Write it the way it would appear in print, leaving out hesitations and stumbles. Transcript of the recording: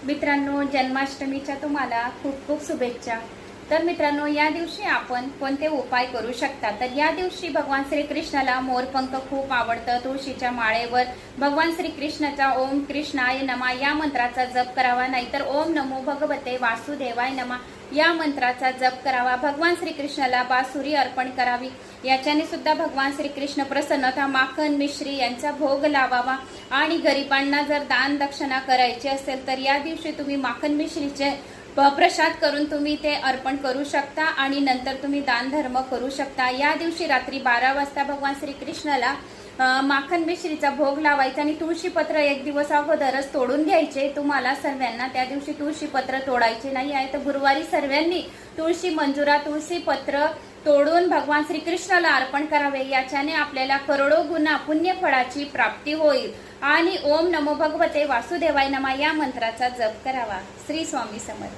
मित्रांनो, जन्माष्टमीच्या तुम्हाला खूप खूप शुभेच्छा। तर मित्रांनो, या दिवशी आपण कोणते उपाय करू शकता? तर या दिवशी भगवान श्रीकृष्णाला मोरपंख खूप आवडतं। तुळशीच्या माळेवर भगवान श्रीकृष्णाचा ओम कृष्णाय नमः या मंत्राचा जप करावा, नाहीतर ओम नमो भगवते वासुदेवाय नमः या मंत्राचा जप करावा। भगवान श्रीकृष्णाला बासुरी अर्पण करावी, याच्याने सुद्धा भगवान श्रीकृष्ण प्रसन्नता। माखन मिश्री यांचा भोग लावावा आणि गरिबांना जर दान दक्षिणा करायची असेल तर या दिवशी तुम्ही माखन मिश्रीचे प्रसाद करून तुम्ही ते अर्पण करू शकता आणि नंतर तुम्ही दान धर्म करू शकता। या दिवशी रात्री 12 वाजता भगवान श्रीकृष्णाला माखन मिश्रीचा भोग लावायचा आणि तुळशी पत्र एक दिवस अगोदरच तोडून घ्यायचे। तुम्हाला सर्वांना त्या दिवशी तुळशी पत्र तोडायचे नाही आहे, तर गुरुवारी सर्वांनी तुळशी मंजुरा तुळशी पत्र तोडून भगवान श्रीकृष्णाला अर्पण करावे। याच्याने आपल्याला करोडो गुना पुण्य फळाची प्राप्ती होईल। आणि ओम नमो भगवते वासुदेवाय नमः या मंत्राचा जप करावा। श्री स्वामी समर्थ।